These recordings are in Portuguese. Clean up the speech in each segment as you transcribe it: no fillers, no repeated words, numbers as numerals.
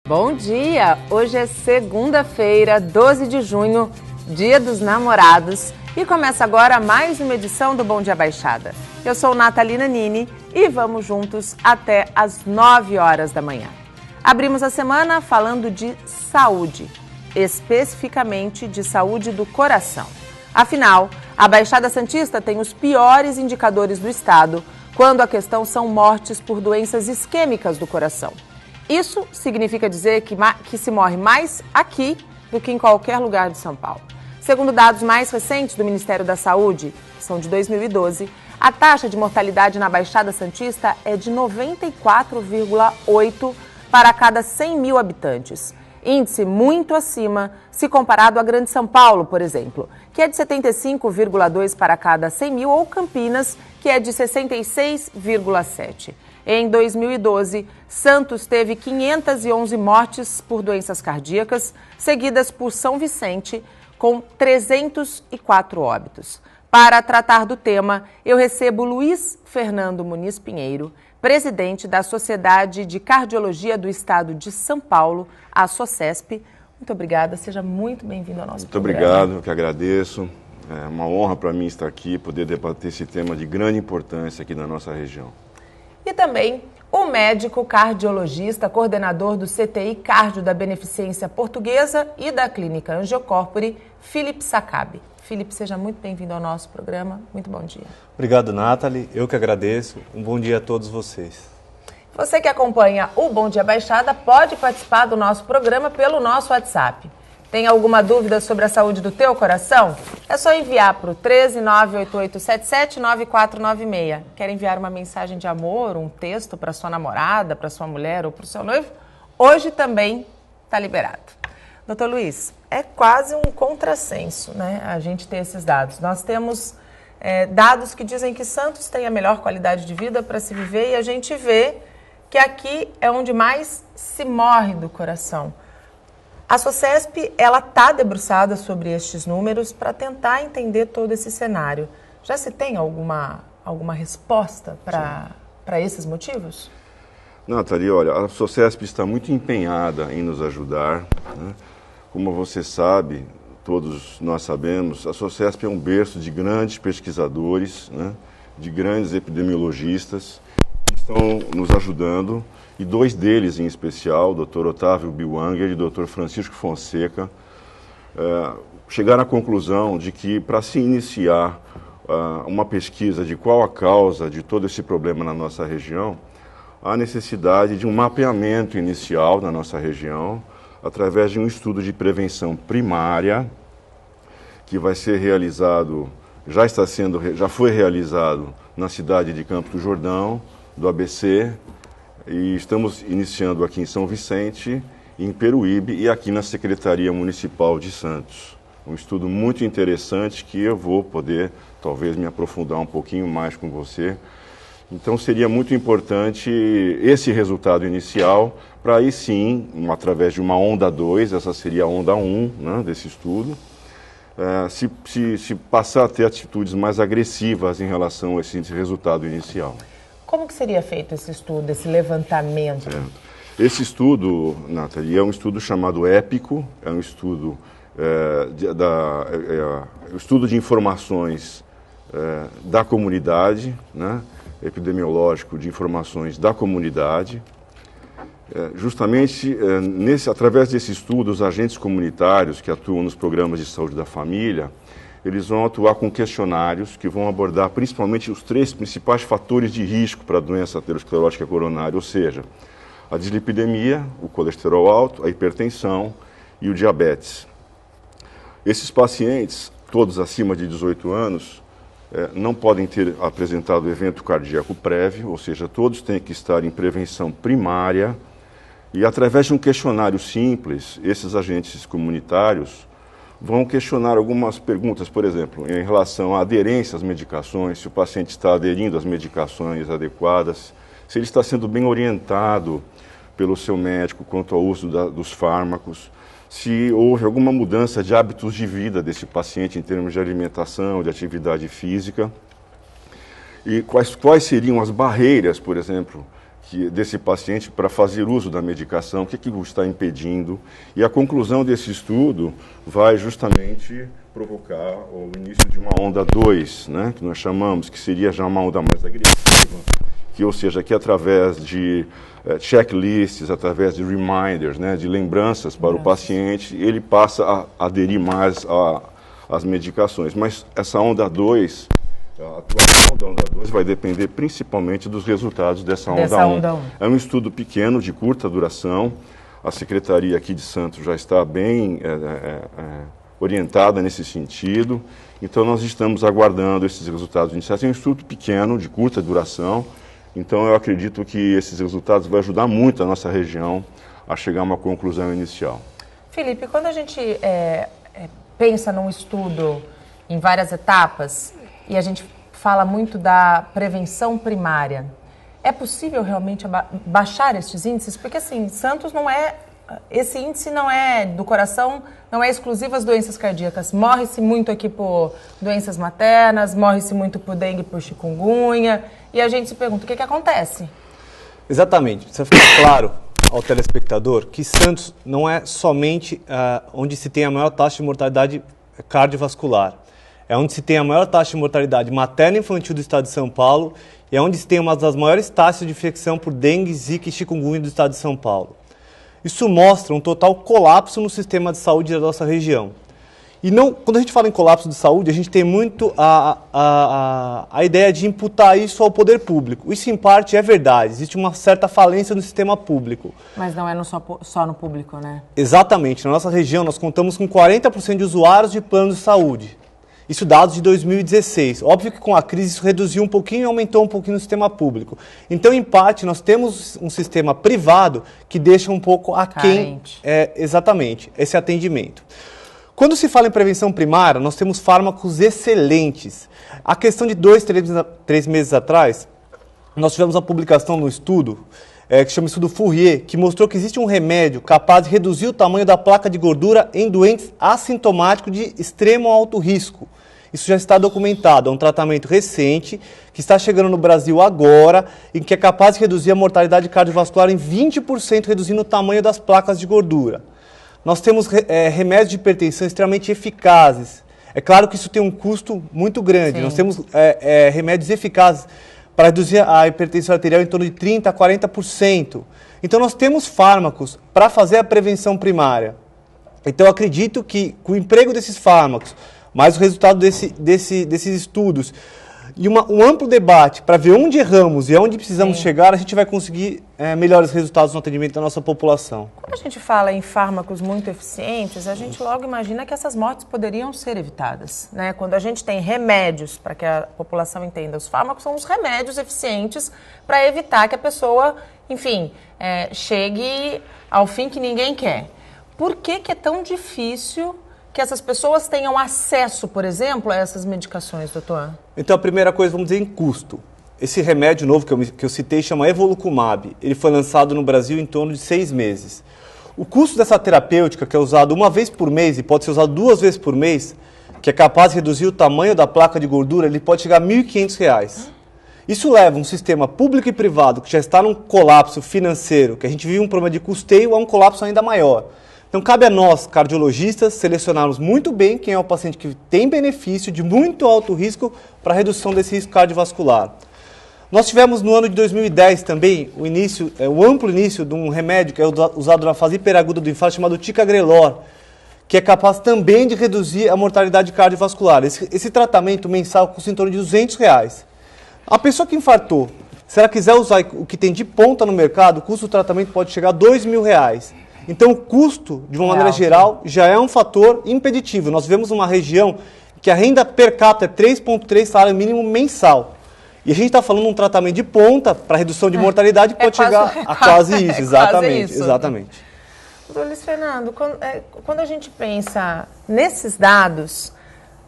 Bom dia! Hoje é segunda-feira, 12 de junho, Dia dos Namorados, e começa agora mais uma edição do Bom Dia Baixada. Eu sou Natalina Nini e vamos juntos até às 9 horas da manhã. Abrimos a semana falando de saúde, especificamente de saúde do coração. Afinal, a Baixada Santista tem os piores indicadores do estado quando a questão são mortes por doenças isquêmicas do coração. Isso significa dizer que se morre mais aqui do que em qualquer lugar de São Paulo. Segundo dados mais recentes do Ministério da Saúde, que são de 2012, a taxa de mortalidade na Baixada Santista é de 94,8 para cada 100 mil habitantes. Índice muito acima se comparado a Grande São Paulo, por exemplo, que é de 75,2 para cada 100 mil, ou Campinas, que é de 66,7. Em 2012, Santos teve 511 mortes por doenças cardíacas, seguidas por São Vicente, com 304 óbitos. Para tratar do tema, eu recebo Luiz Fernando Muniz Pinheiro, presidente da Sociedade de Cardiologia do Estado de São Paulo, a SOCESP. Muito obrigada, seja muito bem-vindo ao nosso programa. Muito obrigado, eu que agradeço. É uma honra para mim estar aqui, poder debater esse tema de grande importância aqui na nossa região. E também o médico cardiologista, coordenador do CTI Cardio da Beneficência Portuguesa e da Clínica Angiocorpore, Felipe Sakabe. Felipe, seja muito bem-vindo ao nosso programa. Muito bom dia. Obrigado, Nathalie. Eu que agradeço. Um bom dia a todos vocês. Você que acompanha o Bom Dia Baixada pode participar do nosso programa pelo nosso WhatsApp. Tem alguma dúvida sobre a saúde do teu coração? É só enviar para o 13988779496. Quer enviar uma mensagem de amor, um texto para sua namorada, para sua mulher ou para o seu noivo? Hoje também está liberado. Doutor Luiz, é quase um contrassenso, né, a gente ter esses dados. Nós temos dados que dizem que Santos tem a melhor qualidade de vida para se viver e a gente vê que aqui é onde mais se morre do coração. A SOCESP, ela está debruçada sobre estes números para tentar entender todo esse cenário. Já se tem alguma resposta para esses motivos? Nathalie, olha, a SOCESP está muito empenhada em nos ajudar, né? Como você sabe, todos nós sabemos, a SOCESP é um berço de grandes pesquisadores, né? De grandes epidemiologistas que estão nos ajudando. E dois deles, em especial, o Dr. Otávio Biwanger e o Dr. Francisco Fonseca, chegaram à conclusão de que, para se iniciar uma pesquisa de qual a causa de todo esse problema na nossa região, há necessidade de um mapeamento inicial na nossa região, através de um estudo de prevenção primária, que vai ser realizado, já foi realizado na cidade de Campos do Jordão, do ABC, e estamos iniciando aqui em São Vicente, em Peruíbe e aqui na Secretaria Municipal de Santos. Um estudo muito interessante que eu vou poder, talvez, me aprofundar um pouquinho mais com você. Então, seria muito importante esse resultado inicial, para aí sim, através de uma onda 2, essa seria a onda 1, né, desse estudo, se passar a ter atitudes mais agressivas em relação a esse resultado inicial. Como que seria feito esse estudo, esse levantamento? Esse estudo, Nathalie, é um estudo chamado EPICO, é um estudo, estudo de informações da comunidade, né, epidemiológico de informações da comunidade. Justamente, através desse estudo, os agentes comunitários que atuam nos programas de saúde da família, eles vão atuar com questionários que vão abordar principalmente os 3 principais fatores de risco para a doença aterosclerótica coronária, ou seja, a dislipidemia, o colesterol alto, a hipertensão e o diabetes. Esses pacientes, todos acima de 18 anos, não podem ter apresentado evento cardíaco prévio, ou seja, todos têm que estar em prevenção primária, e através de um questionário simples, esses agentes comunitários vão questionar algumas perguntas, por exemplo, em relação à aderência às medicações, se o paciente está aderindo às medicações adequadas, se ele está sendo bem orientado pelo seu médico quanto ao uso dos fármacos, se houve alguma mudança de hábitos de vida desse paciente em termos de alimentação, de atividade física, e quais seriam as barreiras, por exemplo, desse paciente para fazer uso da medicação, o que está impedindo. E a conclusão desse estudo vai justamente provocar o início de uma onda 2, né, que nós chamamos, que seria já uma onda mais agressiva, ou seja, que através de checklists, através de reminders, né, de lembranças para o paciente, ele passa a aderir mais às medicações. Mas essa onda 2... A atuação da onda 2 vai depender principalmente dos resultados dessa onda 1. É um estudo pequeno, de curta duração. A Secretaria aqui de Santos já está bem orientada nesse sentido. Então, nós estamos aguardando esses resultados iniciais. É um estudo pequeno, de curta duração. Então, eu acredito que esses resultados vão ajudar muito a nossa região a chegar a uma conclusão inicial. Felipe, quando a gente pensa num estudo em várias etapas, e a gente fala muito da prevenção primária, é possível realmente baixar estes índices? Porque, assim, Santos esse índice não é do coração, não é exclusivo às doenças cardíacas. Morre-se muito aqui por doenças maternas, morre-se muito por dengue, por chikungunya, e a gente se pergunta, o que acontece? Exatamente. Precisa ficar claro ao telespectador que Santos não é somente onde se tem a maior taxa de mortalidade cardiovascular. É onde se tem a maior taxa de mortalidade materna e infantil do estado de São Paulo e é onde se tem uma das maiores taxas de infecção por dengue, zika e chikungunya do estado de São Paulo. Isso mostra um total colapso no sistema de saúde da nossa região. E quando a gente fala em colapso de saúde, a gente tem muito a ideia de imputar isso ao poder público. Isso, em parte, é verdade. Existe uma certa falência no sistema público. Mas não é só no público, né? Exatamente. Na nossa região, nós contamos com 40% de usuários de planos de saúde. Isso dados de 2016. Óbvio que com a crise isso reduziu um pouquinho e aumentou um pouquinho no sistema público. Então, em parte, nós temos um sistema privado que deixa um pouco aquém exatamente esse atendimento. Quando se fala em prevenção primária, nós temos fármacos excelentes. A questão de 3 meses atrás, nós tivemos uma publicação no estudo, que chama Estudo Fourier, que mostrou que existe um remédio capaz de reduzir o tamanho da placa de gordura em doentes assintomáticos de extremo alto risco. Isso já está documentado, é um tratamento recente que está chegando no Brasil agora e que é capaz de reduzir a mortalidade cardiovascular em 20%, reduzindo o tamanho das placas de gordura. Nós temos remédios de hipertensão extremamente eficazes. É claro que isso tem um custo muito grande. Sim. Nós temos remédios eficazes para reduzir a hipertensão arterial em torno de 30% a 40%. Então nós temos fármacos para fazer a prevenção primária. Então eu acredito que com o emprego desses fármacos, mais o resultado desses estudos, e um amplo debate para ver onde erramos e aonde precisamos chegar, a gente vai conseguir melhores resultados no atendimento da nossa população. Quando a gente fala em fármacos muito eficientes, a gente logo imagina que essas mortes poderiam ser evitadas, né? Quando a gente tem remédios, para que a população entenda, os fármacos são os remédios eficientes para evitar que a pessoa, enfim, chegue ao fim que ninguém quer. Por que é tão difícil que essas pessoas tenham acesso, por exemplo, a essas medicações, doutor? Então, a primeira coisa, vamos dizer, em custo. Esse remédio novo que eu citei chama Evolucumab. Ele foi lançado no Brasil em torno de 6 meses. O custo dessa terapêutica, que é usado uma vez por mês e pode ser usado 2 vezes por mês, que é capaz de reduzir o tamanho da placa de gordura, ele pode chegar a R$ 1.500. Isso leva um sistema público e privado que já está num colapso financeiro, que a gente vive um problema de custeio, a um colapso ainda maior. Então, cabe a nós, cardiologistas, selecionarmos muito bem quem é o paciente que tem benefício de muito alto risco para a redução desse risco cardiovascular. Nós tivemos no ano de 2010 também o amplo início de um remédio que é usado na fase hiperaguda do infarto chamado Ticagrelor, que é capaz também de reduzir a mortalidade cardiovascular. Esse tratamento mensal custa em torno de R$200. A pessoa que infartou, se ela quiser usar o que tem de ponta no mercado, o custo do tratamento pode chegar a R$2.000. Então, o custo, de uma maneira geral, já é um fator impeditivo. Nós vivemos uma região que a renda per capita é 3,3 salário mínimo mensal. E a gente está falando de um tratamento de ponta para redução de mortalidade que pode chegar a quase isso. Exatamente, exatamente. Doutor Luiz Fernando, quando a gente pensa nesses dados,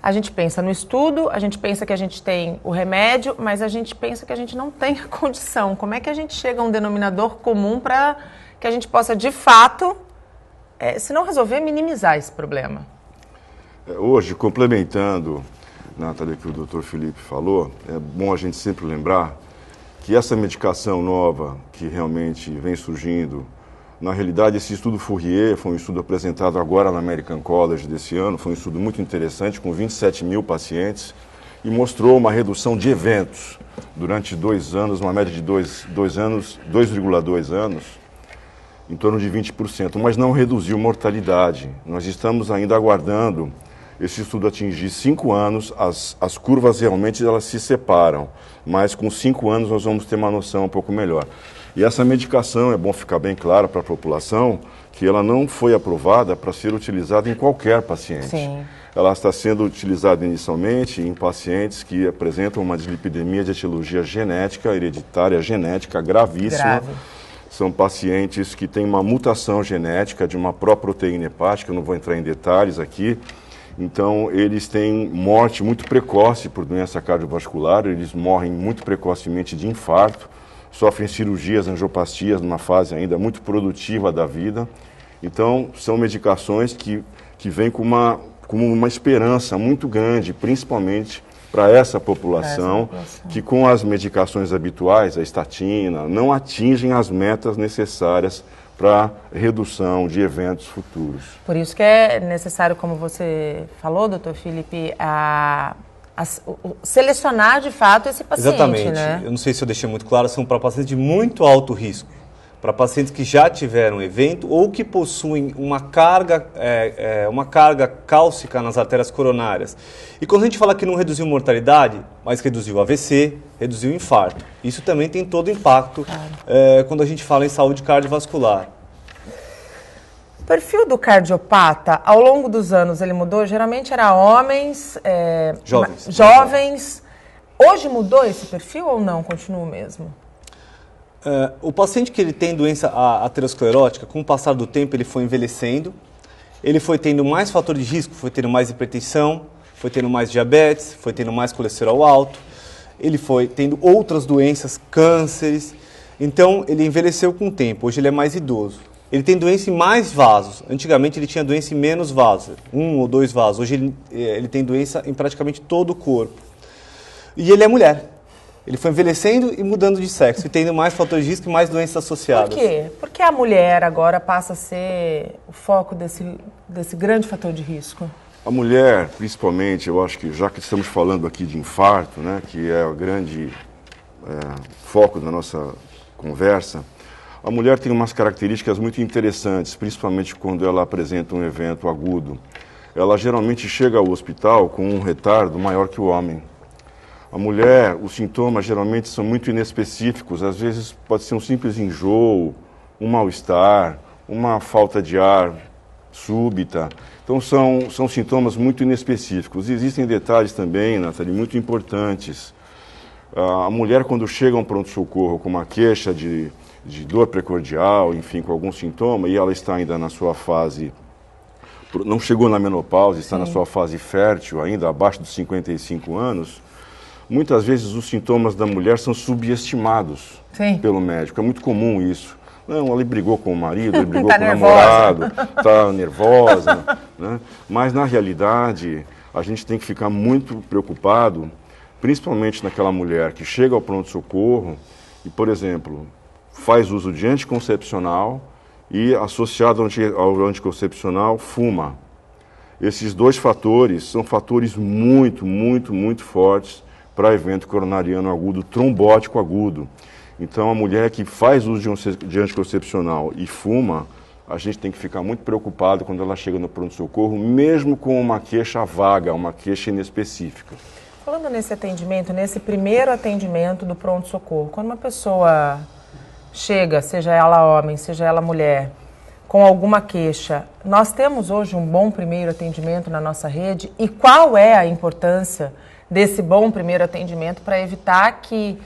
a gente pensa no estudo, a gente pensa que a gente tem o remédio, mas a gente pensa que a gente não tem a condição. Como é que a gente chega a um denominador comum para que a gente possa, de fato, se não resolver, minimizar esse problema? Hoje, complementando, Nathalie, que o doutor Felipe falou, é bom a gente sempre lembrar que essa medicação nova que realmente vem surgindo, na realidade esse estudo Fourier foi um estudo apresentado agora na American College desse ano, foi um estudo muito interessante com 27 mil pacientes e mostrou uma redução de eventos durante 2 anos, uma média de 2,2 anos, em torno de 20%, mas não reduziu mortalidade. Nós estamos ainda aguardando esse estudo atingir 5 anos, as curvas realmente elas se separam, mas com 5 anos nós vamos ter uma noção um pouco melhor. E essa medicação, é bom ficar bem claro para a população, que ela não foi aprovada para ser utilizada em qualquer paciente. Sim. Ela está sendo utilizada inicialmente em pacientes que apresentam uma dislipidemia de etiologia genética, hereditária genética gravíssima. Grave. São pacientes que têm uma mutação genética de uma proteína hepática, eu não vou entrar em detalhes aqui. Então, eles têm morte muito precoce por doença cardiovascular, eles morrem muito precocemente de infarto, sofrem cirurgias, angioplastias numa fase ainda muito produtiva da vida. Então, são medicações que vêm com uma esperança muito grande, principalmente para essa população, que com as medicações habituais, a estatina, não atingem as metas necessárias para redução de eventos futuros. Por isso que é necessário, como você falou, doutor Felipe, selecionar de fato esse paciente. Exatamente. Né? Eu não sei se eu deixei muito claro, são para pacientes de muito alto risco, para pacientes que já tiveram evento ou que possuem uma carga cálcica nas artérias coronárias. E quando a gente fala que não reduziu mortalidade, mas reduziu AVC, reduziu infarto. Isso também tem todo impacto quando a gente fala em saúde cardiovascular. O perfil do cardiopata, ao longo dos anos, ele mudou? Geralmente era homens, jovens. Hoje mudou esse perfil ou não? Continua o mesmo? O paciente que ele tem doença aterosclerótica, com o passar do tempo ele foi envelhecendo, ele foi tendo mais fator de risco, foi tendo mais hipertensão, foi tendo mais diabetes, foi tendo mais colesterol alto, ele foi tendo outras doenças, cânceres, então ele envelheceu com o tempo, hoje ele é mais idoso. Ele tem doença em mais vasos, antigamente ele tinha doença em menos vasos, 1 ou 2 vasos, hoje ele tem doença em praticamente todo o corpo. E ele é mulher. Ele foi envelhecendo e mudando de sexo, e tendo mais fatores de risco e mais doenças associadas. Por quê? Por que a mulher agora passa a ser o foco desse grande fator de risco? A mulher, principalmente, eu acho que já que estamos falando aqui de infarto, né, que é o grande foco da nossa conversa, a mulher tem umas características muito interessantes, principalmente quando ela apresenta um evento agudo. Ela geralmente chega ao hospital com um retardo maior que o homem. A mulher, os sintomas geralmente são muito inespecíficos, às vezes pode ser um simples enjoo, um mal-estar, uma falta de ar súbita. Então são sintomas muito inespecíficos. E existem detalhes também, Nathalie, muito importantes. A mulher, quando chega a um pronto-socorro com uma queixa de dor precordial, enfim, com algum sintoma, e ela está ainda na sua fase, não chegou na menopausa, está na sua fase fértil, ainda abaixo dos 55 anos, muitas vezes os sintomas da mulher são subestimados pelo médico. É muito comum isso. Não, ela brigou com o marido, ele brigou com o namorado, está nervosa. Né? Mas, na realidade, a gente tem que ficar muito preocupado, principalmente naquela mulher que chega ao pronto-socorro e, por exemplo, faz uso de anticoncepcional e, associado ao anticoncepcional, fuma. Esses 2 fatores são fatores muito, muito, muito fortes para evento coronariano agudo, trombótico agudo. Então, a mulher que faz uso de anticoncepcional e fuma, a gente tem que ficar muito preocupado quando ela chega no pronto-socorro, mesmo com uma queixa vaga, uma queixa inespecífica. Falando nesse atendimento, nesse primeiro atendimento do pronto-socorro, quando uma pessoa chega, seja ela homem, seja ela mulher, com alguma queixa, nós temos hoje um bom primeiro atendimento na nossa rede? E qual é a importância desse bom primeiro atendimento para evitar que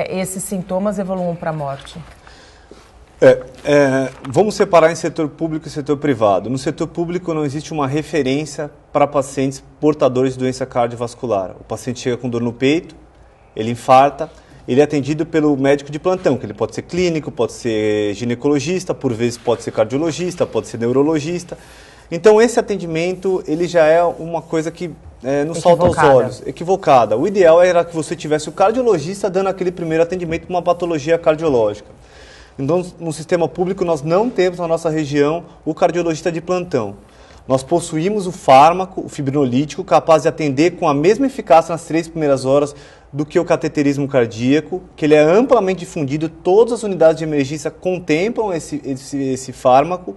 esses sintomas evoluam para a morte? Vamos separar em setor público e setor privado. No setor público não existe uma referência para pacientes portadores de doença cardiovascular. O paciente chega com dor no peito, ele infarta, ele é atendido pelo médico de plantão, que ele pode ser clínico, pode ser ginecologista, por vezes pode ser cardiologista, pode ser neurologista. Então esse atendimento ele já é uma coisa que nos salta aos olhos, equivocada. O ideal era que você tivesse o cardiologista dando aquele primeiro atendimento para uma patologia cardiológica. Então, no sistema público, nós não temos na nossa região o cardiologista de plantão. Nós possuímos o fármaco, o fibrinolítico, capaz de atender com a mesma eficácia nas 3 primeiras horas do que o cateterismo cardíaco, que ele é amplamente difundido, todas as unidades de emergência contemplam esse fármaco,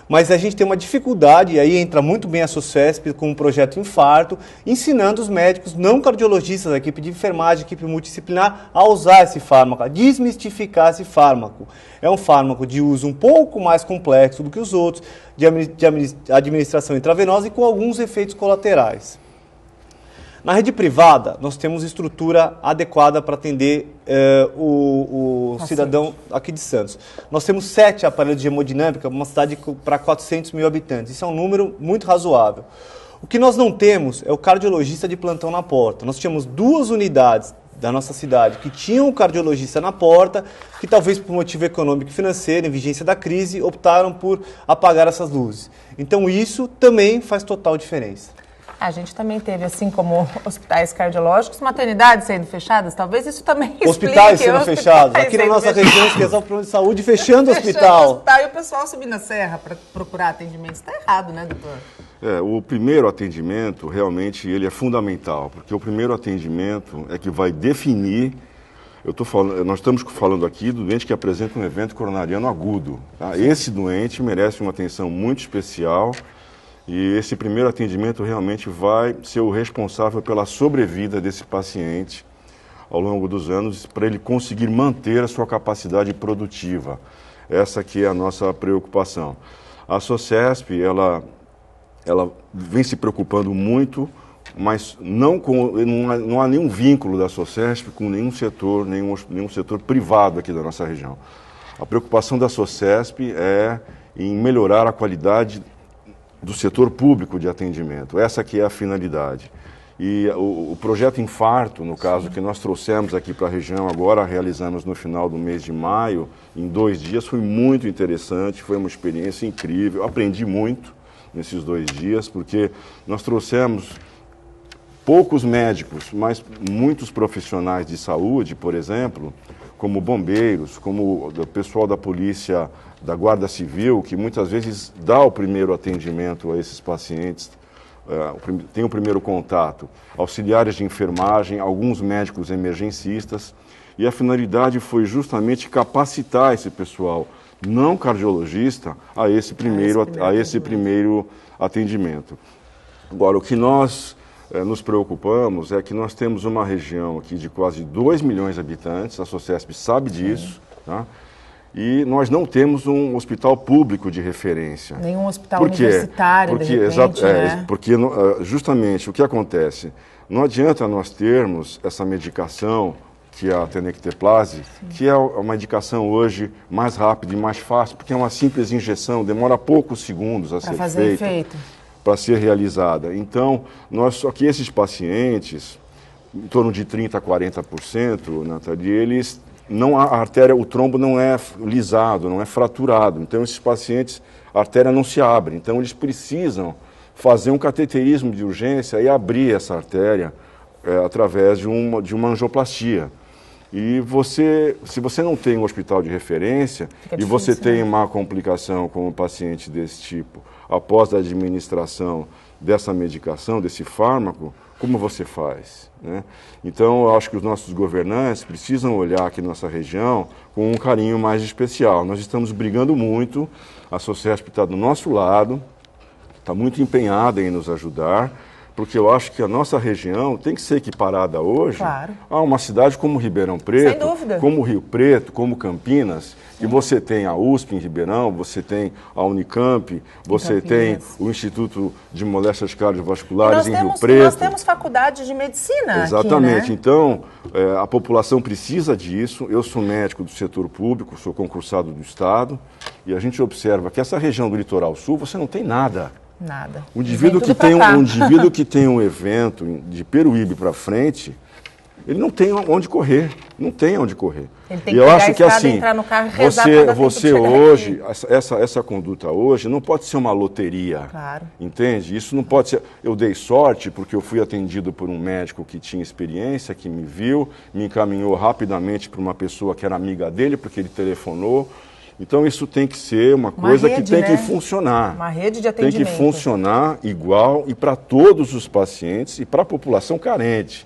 mas a gente tem uma dificuldade, e aí entra muito bem a SOCESP com o projeto Infarto, ensinando os médicos não cardiologistas, a equipe de enfermagem, a equipe multidisciplinar, a usar esse fármaco, a desmistificar esse fármaco. É um fármaco de uso um pouco mais complexo do que os outros, de administração intravenosa e com alguns efeitos colaterais. Na rede privada, nós temos estrutura adequada para atender o cidadão aqui de Santos. Nós temos 7 aparelhos de hemodinâmica, uma cidade para 400 mil habitantes. Isso é um número muito razoável. O que nós não temos é o cardiologista de plantão na porta. Nós tínhamos 2 unidades da nossa cidade que tinham um cardiologista na porta, que talvez por motivo econômico e financeiro, em vigência da crise, optaram por apagar essas luzes. Então isso também faz total diferença. A gente também teve, assim como hospitais cardiológicos, maternidades sendo fechadas. Talvez isso também explique. Hospitais sendo fechados. Aqui na nossa região, que resolve o problema de saúde, fechando o hospital. E o pessoal subindo a serra para procurar atendimento. Isso está errado, né, doutor? O primeiro atendimento, realmente, ele é fundamental, porque o primeiro atendimento é que vai definir. Nós estamos falando aqui do doente que apresenta um evento coronariano agudo. Tá? Esse doente merece uma atenção muito especial. E esse primeiro atendimento realmente vai ser o responsável pela sobrevida desse paciente ao longo dos anos, para ele conseguir manter a sua capacidade produtiva. Essa que é a nossa preocupação. A SOCESP, ela vem se preocupando muito, mas não há nenhum vínculo da SOCESP com nenhum setor privado aqui da nossa região. A preocupação da SOCESP é em melhorar a qualidade do setor público de atendimento. Essa que é a finalidade. E o projeto Infarto, no caso, que nós trouxemos aqui para a região agora, realizamos no final do mês de maio, em 2 dias, foi muito interessante, foi uma experiência incrível, aprendi muito nesses 2 dias, porque nós trouxemos poucos médicos, mas muitos profissionais de saúde, por exemplo, como bombeiros, como o pessoal da polícia, da Guarda Civil, que muitas vezes dá o primeiro atendimento a esses pacientes, tem o primeiro contato, auxiliares de enfermagem, alguns médicos emergencistas, e a finalidade foi justamente capacitar esse pessoal não cardiologista a esse primeiro atendimento. Agora, o que nós nos preocupamos é que nós temos uma região aqui de quase 2 milhões de habitantes, a SOCESP sabe disso, tá? E nós não temos um hospital público de referência. Nenhum hospital universitário, de repente, né? Porque justamente o que acontece, não adianta nós termos essa medicação, que é a tenecteplase, que é uma medicação hoje mais rápida e mais fácil, porque é uma simples injeção, demora poucos segundos a ser feita, para ser realizada. Então, só que esses pacientes, em torno de 30% a 40%, Nathalie, eles... o trombo não é lisado, não é fraturado. Então, esses pacientes, a artéria não se abre. Então, eles precisam fazer um cateterismo de urgência e abrir essa artéria através de uma angioplastia. E se você não tem um hospital de referência e você tem uma complicação com um paciente desse tipo, após a administração dessa medicação, desse fármaco, como você faz, né? Então, eu acho que os nossos governantes precisam olhar aqui nossa região com um carinho mais especial. Nós estamos brigando muito, a SOCESP está do nosso lado, está muito empenhada em nos ajudar, porque eu acho que a nossa região tem que ser equiparada hoje a uma cidade como Ribeirão Preto, como Rio Preto, como Campinas, que você tem a USP em Ribeirão, você tem a Unicamp, você tem o Instituto de Moléstias Cardiovasculares em Rio Preto. Nós temos faculdade de medicina. Exatamente. Aqui, né? Então, a população precisa disso. Eu sou médico do setor público, sou concursado do Estado, e a gente observa que essa região do Litoral Sul, você não tem nada. Nada. Um indivíduo que tem um evento de Peruíbe para frente, ele não tem onde correr, não tem onde correr. Ele tem que pegar a estrada, entrar no carro e rezar para dar tempo de chegar hoje, essa conduta hoje não pode ser uma loteria, claro. Entende? Isso não pode ser, eu dei sorte porque eu fui atendido por um médico que tinha experiência, que me viu, me encaminhou rapidamente para uma pessoa que era amiga dele, porque ele telefonou. Então isso tem que ser uma coisa rede, que tem que funcionar. Uma rede de atendimento. Tem que funcionar igual e para todos os pacientes e para a população carente.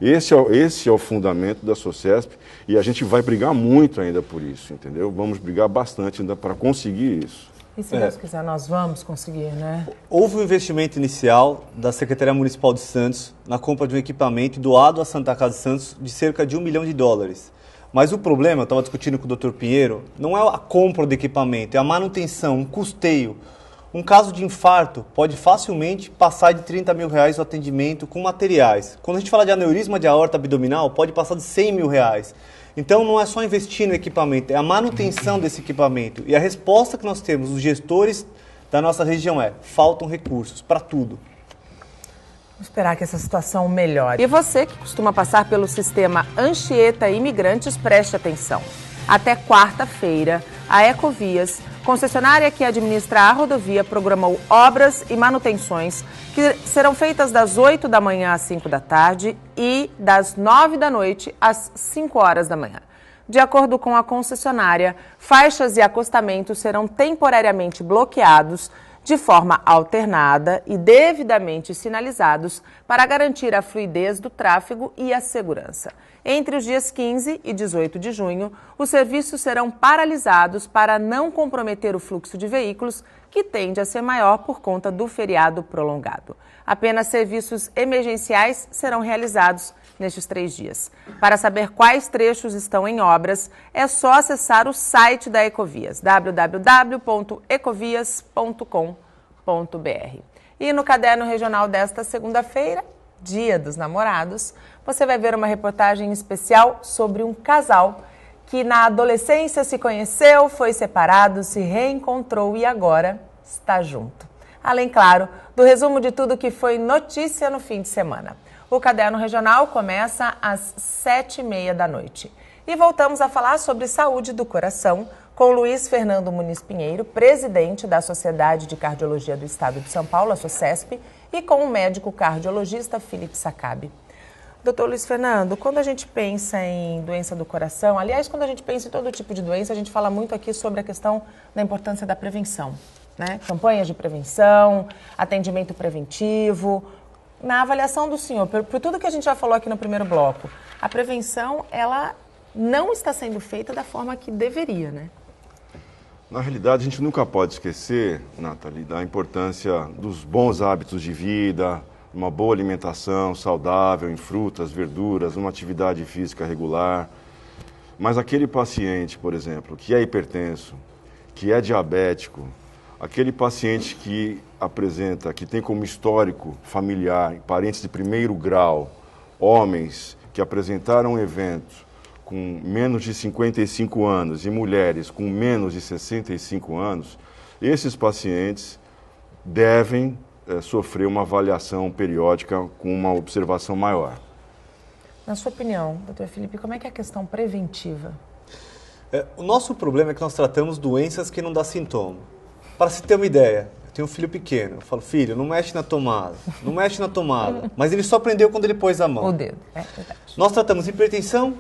Esse é o fundamento da SOCESP e a gente vai brigar muito ainda por isso, entendeu? Vamos brigar bastante ainda para conseguir isso. E se Deus quiser, nós vamos conseguir, né? Houve um investimento inicial da Secretaria Municipal de Santos na compra de um equipamento doado à Santa Casa de Santos de cerca de $1 milhão. Mas o problema, eu estava discutindo com o Dr. Pinheiro, não é a compra do equipamento, é a manutenção, um custeio. Um caso de infarto pode facilmente passar de R$30 mil o atendimento com materiais. Quando a gente fala de aneurisma de aorta abdominal, pode passar de R$100 mil. Então não é só investir no equipamento, é a manutenção desse equipamento. E a resposta que nós temos, os gestores da nossa região faltam recursos para tudo. Vamos esperar que essa situação melhore. E você que costuma passar pelo sistema Anchieta Imigrantes, preste atenção. Até quarta-feira, a Ecovias, concessionária que administra a rodovia, programou obras e manutenções que serão feitas das 8 da manhã às 5 da tarde e das 9 da noite às 5 horas da manhã. De acordo com a concessionária, faixas e acostamentos serão temporariamente bloqueados de forma alternada e devidamente sinalizados para garantir a fluidez do tráfego e a segurança. Entre os dias 15 e 18 de junho, os serviços serão paralisados para não comprometer o fluxo de veículos, que tende a ser maior por conta do feriado prolongado. Apenas serviços emergenciais serão realizados nestes 3 dias. Para saber quais trechos estão em obras, é só acessar o site da Ecovias, www.ecovias.com.br. E no Caderno Regional desta segunda-feira, Dia dos Namorados, você vai ver uma reportagem especial sobre um casal que na adolescência se conheceu, foi separado, se reencontrou e agora está junto. Além, claro, do resumo de tudo que foi notícia no fim de semana. O Caderno Regional começa às 7h30 da noite. E voltamos a falar sobre saúde do coração com Luiz Fernando Muniz Pinheiro, presidente da Sociedade de Cardiologia do Estado de São Paulo, a SOCESP, e com o médico cardiologista Felipe Sakabi. Doutor Luiz Fernando, quando a gente pensa em doença do coração, aliás, quando a gente pensa em todo tipo de doença, a gente fala muito aqui sobre a questão da importância da prevenção, né? Campanhas de prevenção, atendimento preventivo. Na avaliação do senhor, por tudo que a gente já falou aqui no primeiro bloco, a prevenção, ela não está sendo feita da forma que deveria, né? Na realidade, a gente nunca pode esquecer, Nathalie, da importância dos bons hábitos de vida, uma boa alimentação saudável em frutas, verduras, uma atividade física regular. Mas aquele paciente, por exemplo, que é hipertenso, que é diabético, aquele paciente que apresenta, que tem como histórico familiar, parentes de primeiro grau, homens que apresentaram um evento com menos de 55 anos e mulheres com menos de 65 anos, esses pacientes devem sofrer uma avaliação periódica com uma observação maior. Na sua opinião, doutor Felipe, como é que é a questão preventiva? O nosso problema é que nós tratamos doenças que não dão sintoma. Para se ter uma ideia, eu tenho um filho pequeno, eu falo, filho, não mexe na tomada, não mexe na tomada. Mas ele só aprendeu quando ele pôs a mão. O dedo, é verdade. Nós tratamos hipertensão,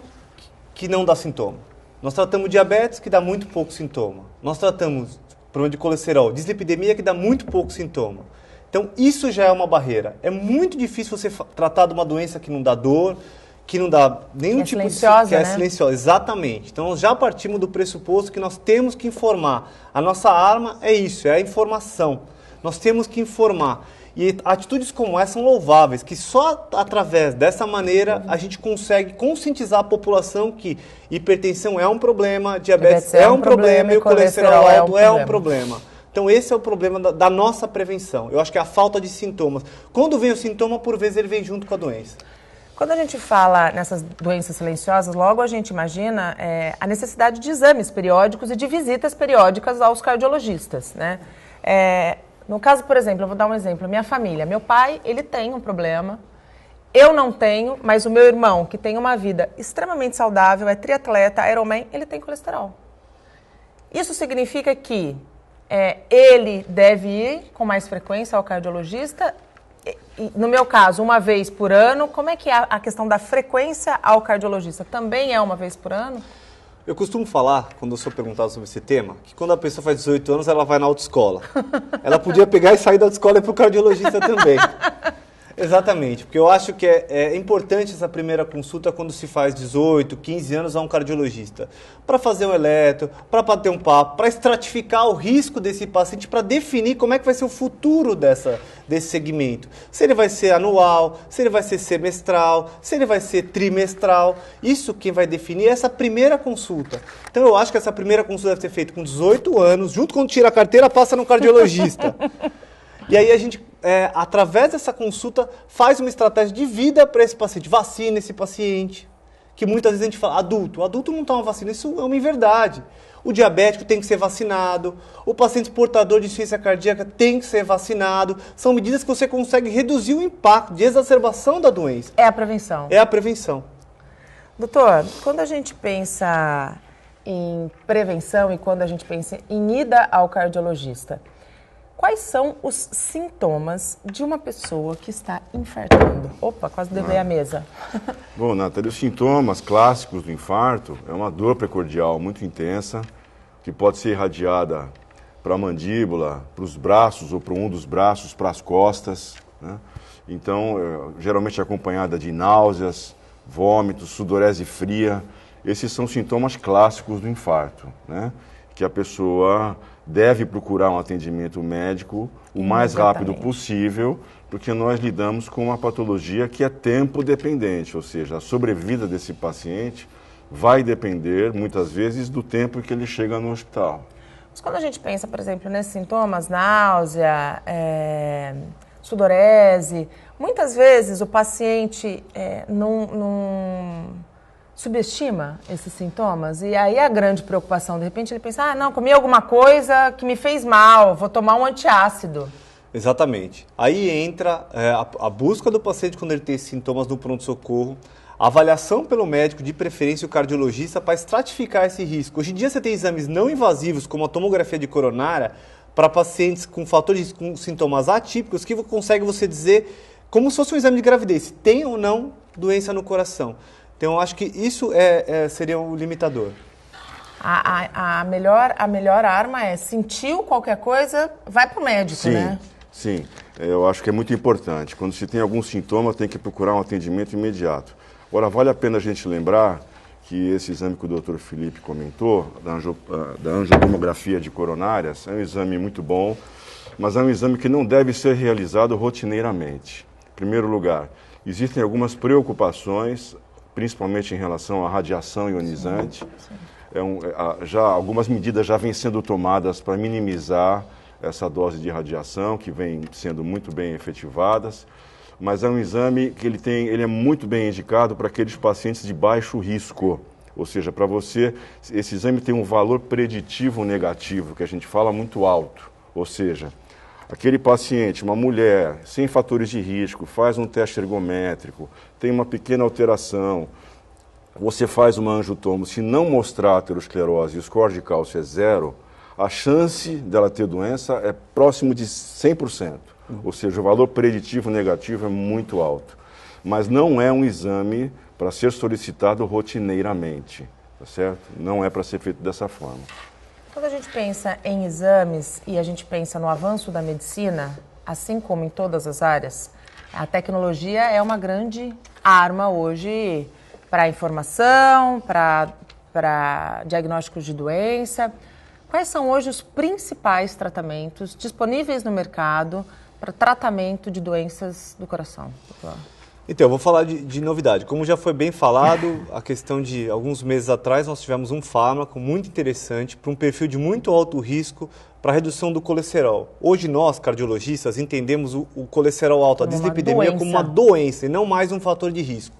que não dá sintoma. Nós tratamos diabetes, que dá muito pouco sintoma. Nós tratamos problema de colesterol, dislipidemia, que dá muito pouco sintoma. Então, isso já é uma barreira. É muito difícil você tratar de uma doença que não dá dor, que não dá nenhum tipo de... Que é silenciosa, exatamente. Então, nós já partimos do pressuposto que nós temos que informar. A nossa arma é isso, é a informação. Nós temos que informar. E atitudes como essa são louváveis, que só através dessa maneira a gente consegue conscientizar a população que hipertensão é um problema, diabetes é um problema e o colesterol alto é um problema. Então esse é o problema da nossa prevenção. Eu acho que é a falta de sintomas. Quando vem o sintoma, por vezes ele vem junto com a doença. Quando a gente fala nessas doenças silenciosas, logo a gente imagina a necessidade de exames periódicos e de visitas periódicas aos cardiologistas, né? No caso, por exemplo, eu vou dar um exemplo, minha família, meu pai, ele tem um problema eu não tenho, mas o meu irmão, que tem uma vida extremamente saudável, é triatleta, Ironman, ele tem colesterol. Isso significa que ele deve ir com mais frequência ao cardiologista. No meu caso, uma vez por ano. Como é que é a questão da frequência ao cardiologista? Também é uma vez por ano? Eu costumo falar, quando eu sou perguntado sobre esse tema, que quando a pessoa faz 18 anos, ela vai na autoescola. Ela podia pegar e sair da autoescola e ir para o cardiologista também. Exatamente, porque eu acho que é importante essa primeira consulta quando se faz 18, 15 anos a um cardiologista. Para fazer um eletro, para bater um papo, para estratificar o risco desse paciente, para definir como é que vai ser o futuro desse segmento. Se ele vai ser anual, se ele vai ser semestral, se ele vai ser trimestral. Isso quem vai definir é essa primeira consulta. Então eu acho que essa primeira consulta deve ser feita com 18 anos, junto quando tira a carteira, passa no cardiologista. E aí a gente, através dessa consulta, faz uma estratégia de vida para esse paciente, vacina esse paciente, que muitas vezes a gente fala, adulto não toma vacina, isso é uma inverdade. O diabético tem que ser vacinado, o paciente portador de insuficiência cardíaca tem que ser vacinado, são medidas que você consegue reduzir o impacto de exacerbação da doença. É a prevenção. É a prevenção. Doutor, quando a gente pensa em prevenção e quando a gente pensa em ida ao cardiologista, quais são os sintomas de uma pessoa que está infartando? Opa, quase derrubei a mesa. Bom, Nathalie, os sintomas clássicos do infarto é uma dor precordial muito intensa, que pode ser irradiada para a mandíbula, para os braços ou para um dos braços, para as costas, né? Então, geralmente acompanhada de náuseas, vômitos, sudorese fria. Esses são sintomas clássicos do infarto, né? Que a pessoa deve procurar um atendimento médico o mais rápido possível, porque nós lidamos com uma patologia que é tempo dependente, ou seja, a sobrevida desse paciente vai depender, muitas vezes, do tempo que ele chega no hospital. Mas quando a gente pensa, por exemplo, nesses sintomas, náusea, sudorese, muitas vezes o paciente não subestima esses sintomas, e aí a grande preocupação, de repente ele pensa, não, comi alguma coisa que me fez mal, vou tomar um antiácido. Exatamente. Aí entra a busca do paciente quando ele tem sintomas no pronto-socorro, a avaliação pelo médico, de preferência o cardiologista, para estratificar esse risco. Hoje em dia você tem exames não invasivos, como a tomografia de coronária, para pacientes com fatores de risco, com sintomas atípicos, que consegue você dizer, como se fosse um exame de gravidez, se tem ou não doença no coração. Então, eu acho que isso seria um limitador. A melhor arma é, sentiu qualquer coisa, vai para o médico, né? Sim, eu acho que é muito importante. Quando se tem algum sintoma, tem que procurar um atendimento imediato. Agora, vale a pena a gente lembrar que esse exame que o Dr. Felipe comentou, da angiotomografia de coronárias, é um exame muito bom, mas é um exame que não deve ser realizado rotineiramente. Em primeiro lugar, existem algumas preocupações, principalmente em relação à radiação ionizante. Sim. Algumas medidas já vêm sendo tomadas para minimizar essa dose de radiação, que vem sendo muito bem efetivadas, mas é um exame que ele é muito bem indicado para aqueles pacientes de baixo risco. Ou seja, para você, esse exame tem um valor preditivo negativo, que a gente fala muito alto. Ou seja, aquele paciente, uma mulher, sem fatores de risco, faz um teste ergométrico, tem uma pequena alteração, você faz uma angiotomo, se não mostrar aterosclerose e o score de cálcio é 0, a chance dela ter doença é próximo de 100%. Ou seja, o valor preditivo negativo é muito alto. Mas não é um exame para ser solicitado rotineiramente, tá certo? Não é para ser feito dessa forma. Quando a gente pensa em exames e a gente pensa no avanço da medicina, assim como em todas as áreas, a tecnologia é uma grande arma hoje para informação, para diagnósticos de doença. Quais são hoje os principais tratamentos disponíveis no mercado para tratamento de doenças do coração? Então, eu vou falar de novidade. Como já foi bem falado, a questão de alguns meses atrás nós tivemos um fármaco muito interessante para um perfil de muito alto risco para a redução do colesterol. Hoje nós, cardiologistas, entendemos o colesterol alto, a dislipidemia, como uma doença e não mais um fator de risco.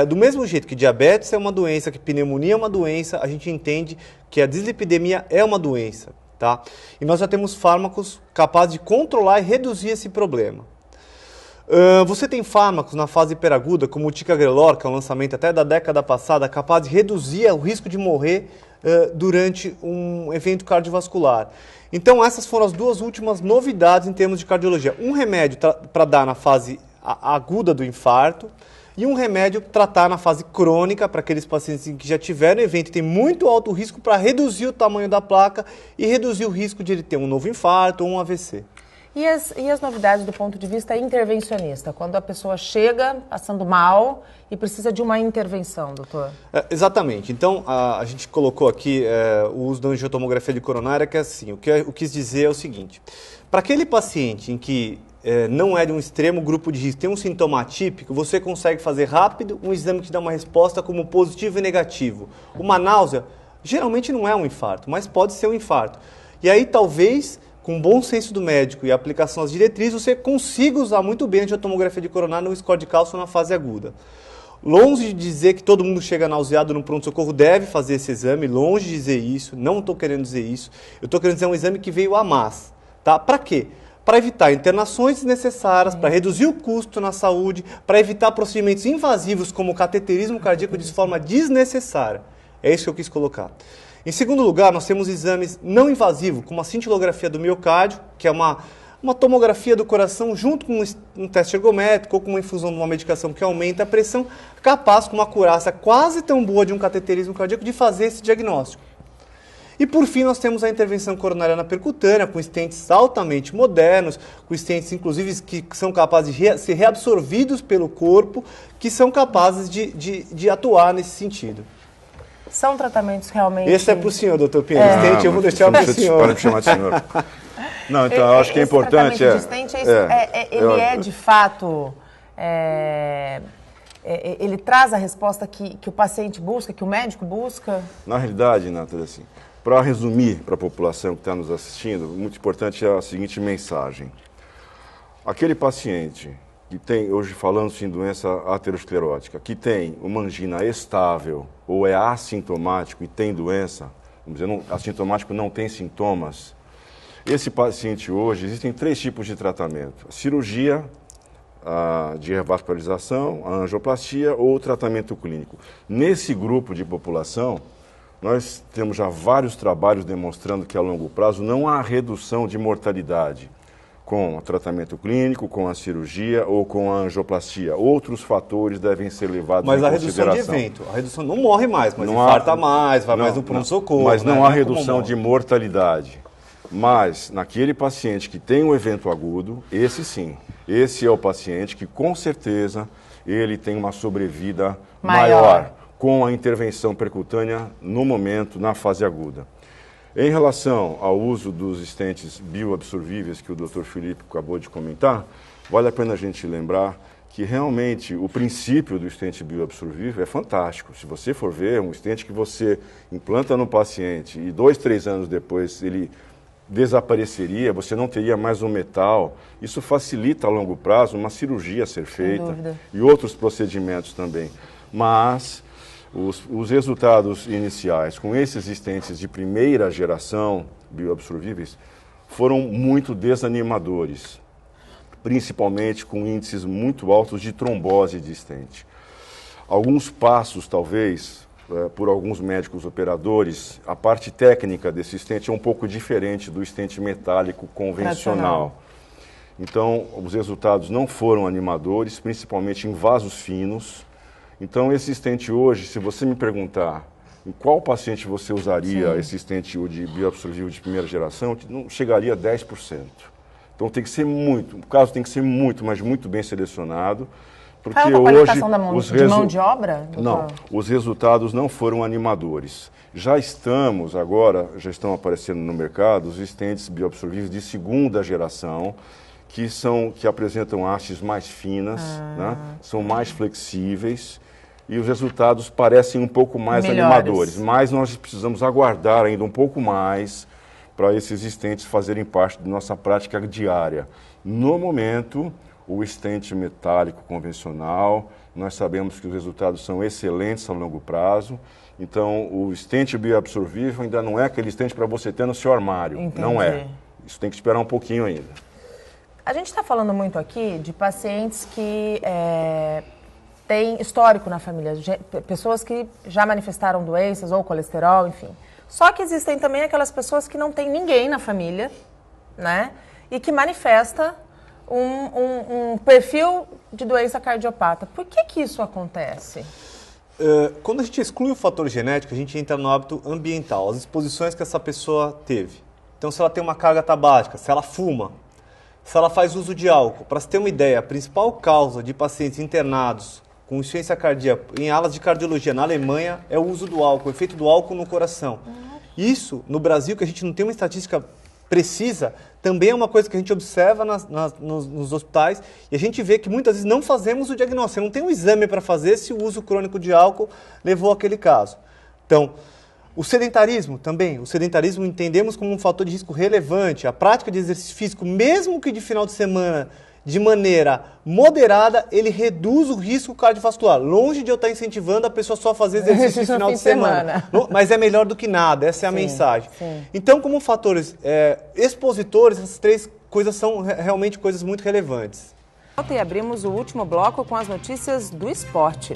Do mesmo jeito que diabetes é uma doença, que pneumonia é uma doença, a gente entende que a dislipidemia é uma doença, tá? E nós já temos fármacos capazes de controlar e reduzir esse problema. Você tem fármacos na fase hiperaguda, como o ticagrelor, que é um lançamento até da década passada, capaz de reduzir o risco de morrer durante um evento cardiovascular. Então, essas foram as duas últimas novidades em termos de cardiologia. Um remédio para dar na fase aguda do infarto e um remédio para tratar na fase crônica, para aqueles pacientes que já tiveram evento e tem muito alto risco, para reduzir o tamanho da placa e reduzir o risco de ele ter um novo infarto ou um AVC. E as novidades do ponto de vista intervencionista? Quando a pessoa chega passando mal e precisa de uma intervenção, doutor? Exatamente. Então, a gente colocou aqui o uso da angiotomografia de coronária, que é assim, o que eu quis dizer é o seguinte: para aquele paciente em que não é de um extremo grupo de risco, tem um sintoma atípico, você consegue fazer rápido um exame que dá uma resposta como positivo e negativo. Uma náusea geralmente não é um infarto, mas pode ser um infarto. E aí, talvez, com bom senso do médico e aplicação às diretrizes, você consiga usar muito bem a angiotomografia de coronária no score de cálcio na fase aguda. Longe de dizer que todo mundo chega nauseado no pronto-socorro deve fazer esse exame, longe de dizer isso, não estou querendo dizer isso. Eu estou querendo dizer um exame que veio a mais. Tá? Para quê? Para evitar internações desnecessárias, para reduzir o custo na saúde, para evitar procedimentos invasivos como o cateterismo cardíaco de forma desnecessária. É isso que eu quis colocar. Em segundo lugar, nós temos exames não invasivos, como a cintilografia do miocárdio, que é uma tomografia do coração junto com um teste ergométrico ou com uma infusão de uma medicação que aumenta a pressão, capaz, com uma acurácia quase tão boa de um cateterismo cardíaco, de fazer esse diagnóstico. E por fim, nós temos a intervenção coronariana percutânea, com stents altamente modernos, com stents, inclusive, que são capazes de ser reabsorvidos pelo corpo, que são capazes de atuar nesse sentido. São tratamentos realmente... Esse é para o senhor, doutor Pinheiro. Stent, eu vou deixar para o senhor. Para me chamar de senhor. Não, então, eu acho que é importante... Esse tratamento de stent, ele é de fato... ele traz a resposta que o paciente busca, que o médico busca? Na realidade, Nathalie, assim, para resumir para a população que está nos assistindo, muito importante é a seguinte mensagem. Aquele paciente que tem, hoje falando-se em doença aterosclerótica, que tem uma angina estável ou é assintomático e tem doença, vamos dizer, assintomático não tem sintomas, esse paciente hoje, existem 3 tipos de tratamento: a cirurgia de revascularização, a angioplastia ou o tratamento clínico. Nesse grupo de população, nós temos já vários trabalhos demonstrando que a longo prazo não há redução de mortalidade com o tratamento clínico, com a cirurgia ou com a angioplastia. Outros fatores devem ser levados em consideração. Mas a redução de evento, a redução não morre mais, mas infarta mais, vai mais no pronto-socorro. Mas não há redução de mortalidade. Mas naquele paciente que tem um evento agudo, esse sim, esse é o paciente que com certeza ele tem uma sobrevida maior com a intervenção percutânea no momento, na fase aguda. Em relação ao uso dos stents bioabsorvíveis que o Dr. Felipe acabou de comentar, vale a pena a gente lembrar que realmente o princípio do stent bioabsorvível é fantástico. Se você for ver um stent que você implanta no paciente e 2, 3 anos depois ele desapareceria, você não teria mais um metal, isso facilita a longo prazo uma cirurgia a ser feita e outros procedimentos também. Mas os resultados iniciais com esses stents de primeira geração bioabsorvíveis foram muito desanimadores, principalmente com índices muito altos de trombose de stent. Alguns passos, talvez, por alguns médicos operadores, a parte técnica desse stent é um pouco diferente do stent metálico convencional. Então, os resultados não foram animadores, principalmente em vasos finos. Então, esse stent hoje, se você me perguntar em qual paciente você usaria esse stent de bioabsorvível de primeira geração, não chegaria a 10%. Então, tem que ser muito, o caso tem que ser muito, mas muito bem selecionado. Porque hoje de mão de obra? Doutor? Não, os resultados não foram animadores. Já estão aparecendo no mercado os stents bioabsorvíveis de segunda geração, que apresentam hastes mais finas, né? São mais flexíveis e os resultados parecem um pouco mais animadores. Mas nós precisamos aguardar ainda um pouco mais para esses stents fazerem parte da nossa prática diária. No momento, o stent metálico convencional, nós sabemos que os resultados são excelentes a longo prazo. Então, o stent bioabsorvível ainda não é aquele stent para você ter no seu armário. Entendi. Não é. Isso tem que esperar um pouquinho ainda. A gente está falando muito aqui de pacientes que têm histórico na família, pessoas que já manifestaram doenças ou colesterol, enfim. Só que existem também aquelas pessoas que não têm ninguém na família, né? E que manifesta um perfil de doença cardiopata. Por que isso acontece? Quando a gente exclui o fator genético, a gente entra no hábito ambiental, as exposições que essa pessoa teve. Então, se ela tem uma carga tabágica, se ela fuma, se ela faz uso de álcool. Para se ter uma ideia, a principal causa de pacientes internados com insuficiência cardíaca em alas de cardiologia na Alemanha é o uso do álcool, o efeito do álcool no coração. Isso, no Brasil, que a gente não tem uma estatística precisa, também é uma coisa que a gente observa nos hospitais e a gente vê que muitas vezes não fazemos o diagnóstico. Você não tem um exame para fazer se o uso crônico de álcool levou àquele caso. Então, o sedentarismo também. O sedentarismo entendemos como um fator de risco relevante. A prática de exercício físico, mesmo que de final de semana, de maneira moderada, ele reduz o risco cardiovascular. Longe de eu estar incentivando a pessoa só a fazer exercício no final de semana. Mas é melhor do que nada, essa é a mensagem. Sim. Então, como fatores expositores, essas três coisas são realmente coisas muito relevantes. E abrimos o último bloco com as notícias do esporte.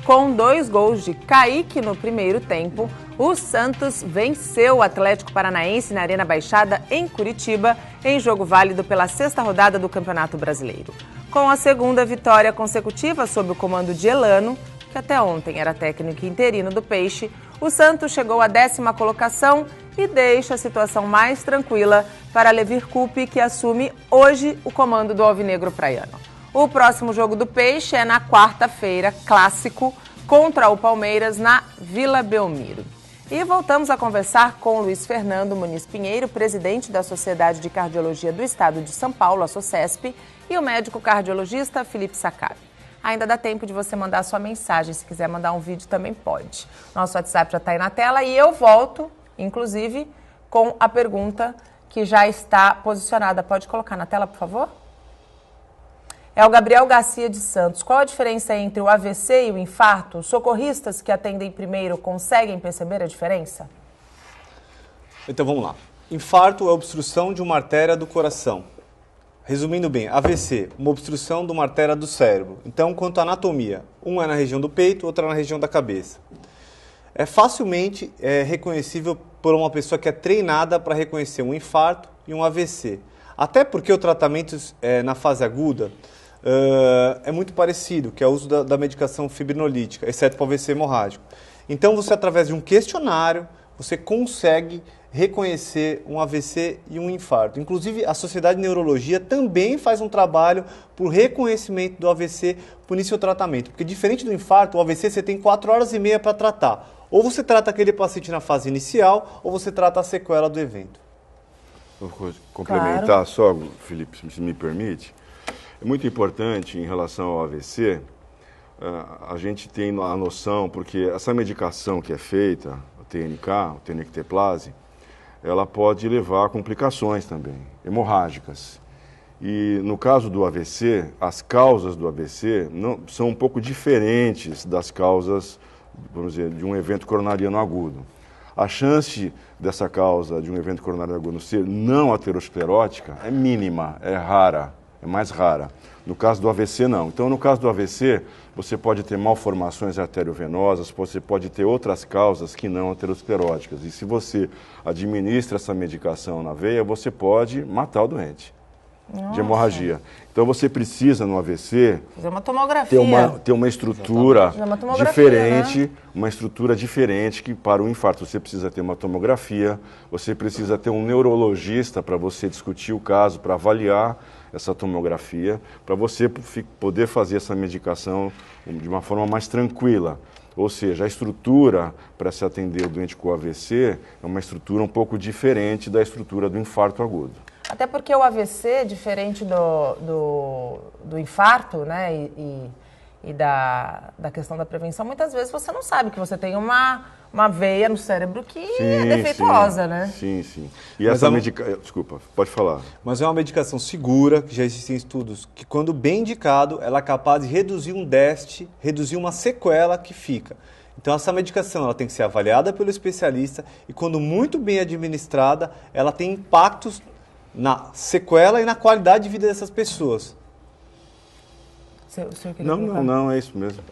Com 2 gols de Kaique no primeiro tempo, o Santos venceu o Atlético Paranaense na Arena Baixada, em Curitiba, em jogo válido pela 6ª rodada do Campeonato Brasileiro. Com a segunda vitória consecutiva sob o comando de Elano, que até ontem era técnico interino do Peixe, o Santos chegou à 10ª colocação e deixa a situação mais tranquila para Levir Coupe, que assume hoje o comando do Alvinegro Praiano. O próximo jogo do Peixe é na quarta-feira, clássico, contra o Palmeiras na Vila Belmiro. E voltamos a conversar com Luiz Fernando Muniz Pinheiro, presidente da Sociedade de Cardiologia do Estado de São Paulo, a SOCESP, e o médico cardiologista Felipe Sacabe. Ainda dá tempo de você mandar a sua mensagem, se quiser mandar um vídeo também pode. Nosso WhatsApp já está aí na tela e eu volto, inclusive, com a pergunta que já está posicionada. Pode colocar na tela, por favor? É o Gabriel Garcia de Santos. Qual a diferença entre o AVC e o infarto? Os socorristas que atendem primeiro conseguem perceber a diferença? Então vamos lá. Infarto é obstrução de uma artéria do coração. Resumindo bem, AVC, uma obstrução de uma artéria do cérebro. Então, quanto à anatomia, um é na região do peito, outro é na região da cabeça. É facilmente reconhecível por uma pessoa que é treinada para reconhecer um infarto e um AVC. Até porque o tratamento na fase aguda é muito parecido, que é o uso da medicação fibrinolítica, exceto para o AVC hemorrágico. Então, você, através de um questionário, você consegue reconhecer um AVC e um infarto. Inclusive, a Sociedade de Neurologia também faz um trabalho por reconhecimento do AVC por início do tratamento. Porque, diferente do infarto, o AVC você tem 4 horas e meia para tratar. Ou você trata aquele paciente na fase inicial, ou você trata a sequela do evento. Vou complementar só, Felipe, se me permite. É muito importante em relação ao AVC, a gente tem a noção, porque essa medicação que é feita, o TNK, o tenecteplase, ela pode levar a complicações também, hemorrágicas. E no caso do AVC, as causas do AVC são um pouco diferentes das causas, vamos dizer, de um evento coronariano agudo. A chance dessa causa de um evento coronário agudo ser não aterosclerótica é mínima, é rara, é mais rara. No caso do AVC, não. Então, no caso do AVC, você pode ter malformações arteriovenosas, você pode ter outras causas que não ateroscleróticas. E se você administra essa medicação na veia, você pode matar o doente. Nossa. De hemorragia. Então você precisa no AVC fazer uma tomografia, ter uma estrutura diferente, né? Uma estrutura diferente que para o infarto você precisa ter uma tomografia, você precisa ter um neurologista para você discutir o caso, para avaliar essa tomografia, para você poder fazer essa medicação de uma forma mais tranquila. Ou seja, a estrutura para se atender o doente com AVC é uma estrutura um pouco diferente da estrutura do infarto agudo. Até porque o AVC, diferente do infarto, né, e da questão da prevenção, muitas vezes você não sabe que você tem uma veia no cérebro que é defeituosa, né? Sim, sim. E essa medicação... Desculpa, pode falar. Mas é uma medicação segura, que já existem estudos, que quando bem indicado, ela é capaz de reduzir um déficit, reduzir uma sequela que fica. Então, essa medicação ela tem que ser avaliada pelo especialista e, quando muito bem administrada, ela tem impactos na sequela e na qualidade de vida dessas pessoas. Não, é isso mesmo,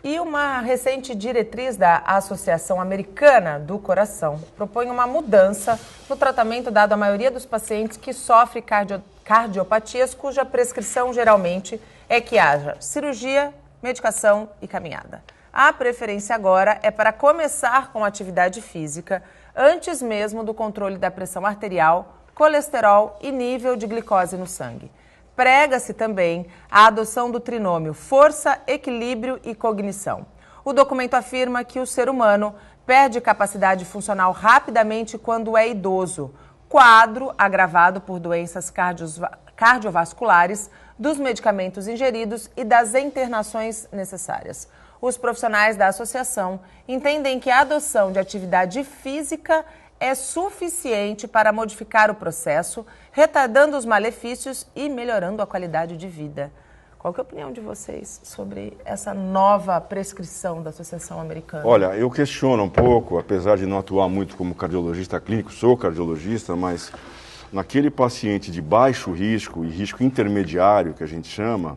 E uma recente diretriz da Associação Americana do Coração propõe uma mudança no tratamento dado à maioria dos pacientes que sofrem cardiopatias, cuja prescrição geralmente é que haja cirurgia, medicação e caminhada. A preferência agora é para começar com atividade física antes mesmo do controle da pressão arterial, colesterol e nível de glicose no sangue. Prega-se também a adoção do trinômio força, equilíbrio e cognição. O documento afirma que o ser humano perde capacidade funcional rapidamente quando é idoso, quadro agravado por doenças cardiovasculares, dos medicamentos ingeridos e das internações necessárias. Os profissionais da associação entendem que a adoção de atividade física é suficiente para modificar o processo, retardando os malefícios e melhorando a qualidade de vida. Qual que é a opinião de vocês sobre essa nova prescrição da Associação Americana? Olha, eu questiono um pouco, apesar de não atuar muito como cardiologista clínico, sou cardiologista, mas naquele paciente de baixo risco e risco intermediário, que a gente chama,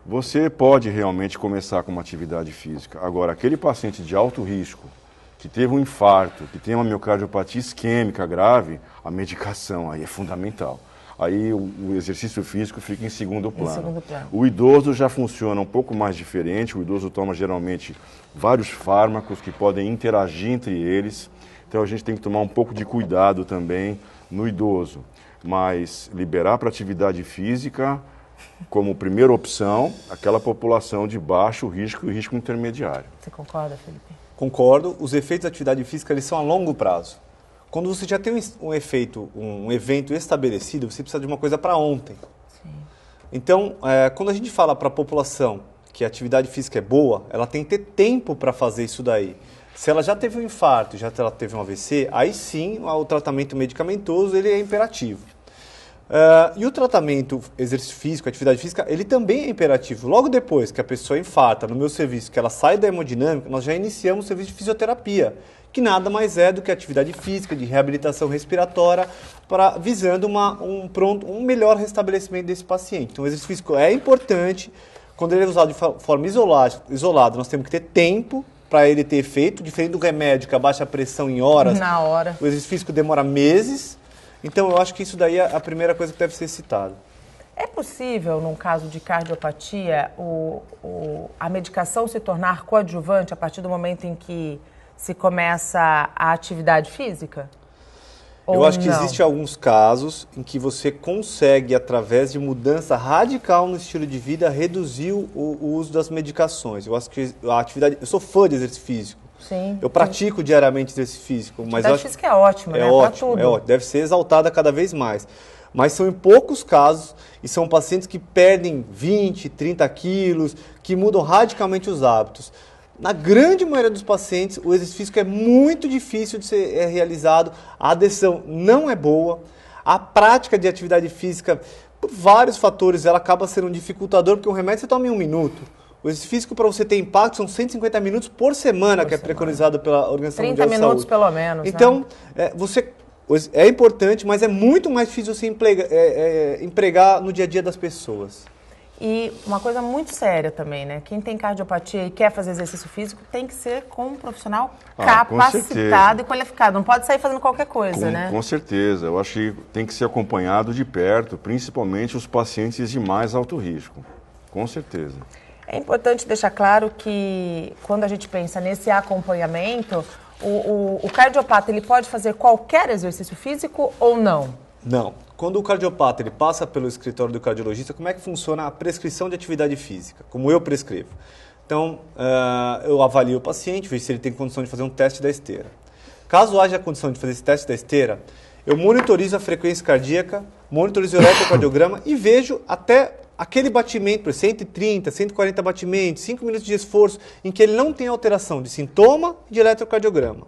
você pode realmente começar com uma atividade física. Agora, aquele paciente de alto risco, que teve um infarto, que tem uma miocardiopatia isquêmica grave, a medicação aí é fundamental. Aí o exercício físico fica em segundo plano. O idoso já funciona um pouco mais diferente, o idoso toma geralmente vários fármacos que podem interagir entre eles, então a gente tem que tomar um pouco de cuidado também no idoso. Mas liberar para atividade física como primeira opção, aquela população de baixo risco e risco intermediário. Você concorda, Felipe? Concordo, os efeitos da atividade física eles são a longo prazo. Quando você já tem um evento estabelecido, você precisa de uma coisa para ontem. Sim. Então, quando a gente fala para a população que a atividade física é boa, ela tem que ter tempo para fazer isso daí. Se ela já teve um infarto, já ela teve um AVC, aí sim o tratamento medicamentoso ele é imperativo. E o tratamento, exercício físico, atividade física, ele também é imperativo. Logo depois que a pessoa infarta no meu serviço, que ela sai da hemodinâmica, nós já iniciamos o serviço de fisioterapia, que nada mais é do que atividade física, de reabilitação respiratória, visando um melhor restabelecimento desse paciente. Então o exercício físico é importante, quando ele é usado de forma isolada, nós temos que ter tempo para ele ter efeito, diferente do remédio que abaixa a pressão em horas. Na hora. O exercício físico demora meses. Então, eu acho que isso daí é a primeira coisa que deve ser citada. É possível, num caso de cardiopatia, a medicação se tornar coadjuvante a partir do momento em que se começa a atividade física? Eu acho que existem alguns casos em que você consegue, através de mudança radical no estilo de vida, reduzir o uso das medicações. Eu acho que eu sou fã de exercício físico. Sim. Eu pratico diariamente exercício físico, mas atividade física é ótima, né? Ótimo, é ótimo. Deve ser exaltada cada vez mais. Mas são em poucos casos e são pacientes que perdem 20, 30 quilos, que mudam radicalmente os hábitos. Na grande maioria dos pacientes, o exercício físico é muito difícil de ser realizado, a adesão não é boa, a prática de atividade física, por vários fatores, ela acaba sendo um dificultador, porque o remédio você toma em 1 minuto. O exercício físico, para você ter impacto, são 150 minutos por semana, que é preconizado pela Organização Mundial de Saúde. 30 minutos pelo menos. Então, né? É importante, mas é muito mais difícil você empregar no dia a dia das pessoas. E uma coisa muito séria também, né? Quem tem cardiopatia e quer fazer exercício físico tem que ser com um profissional capacitado e qualificado. Não pode sair fazendo qualquer coisa, né? Com certeza. Eu acho que tem que ser acompanhado de perto, principalmente os pacientes de mais alto risco. Com certeza. É importante deixar claro que quando a gente pensa nesse acompanhamento, o cardiopata ele pode fazer qualquer exercício físico ou não? Não. Quando o cardiopata ele passa pelo escritório do cardiologista, como é que funciona a prescrição de atividade física? Como eu prescrevo. Então, eu avalio o paciente, vejo se ele tem condição de fazer um teste da esteira. Caso haja condição de fazer esse teste da esteira, eu monitorizo a frequência cardíaca, monitorizo o eletrocardiograma e vejo até aquele batimento, por 130, 140 batimentos, 5 minutos de esforço, em que ele não tem alteração de sintoma e de eletrocardiograma.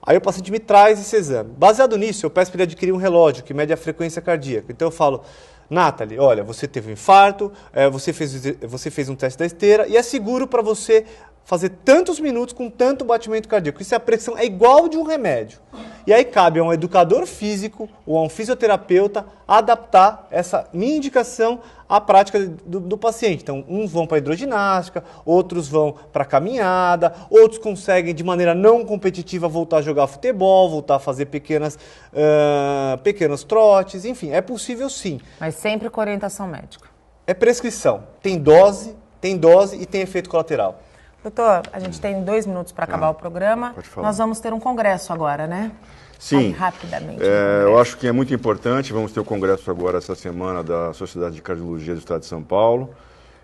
Aí o paciente me traz esse exame. Baseado nisso, eu peço para ele adquirir um relógio que mede a frequência cardíaca. Então eu falo, Nathalie, olha, você teve um infarto, você fez um teste da esteira e é seguro para você fazer tantos minutos com tanto batimento cardíaco. Isso a pressão é igual de um remédio. E aí cabe a um educador físico ou a um fisioterapeuta adaptar essa minha indicação à prática do paciente. Então, uns vão para a hidroginástica, outros vão para a caminhada, outros conseguem de maneira não competitiva voltar a jogar futebol, voltar a fazer pequenos trotes, enfim, é possível sim. Mas sempre com orientação médica. É prescrição, tem dose e tem efeito colateral. Doutor, a gente tem 2 minutos para acabar o programa. Pode falar. Nós vamos ter um congresso agora, né? Sim. Fale rapidamente. Eu acho que é muito importante. Vamos ter o congresso agora essa semana da Sociedade de Cardiologia do Estado de São Paulo.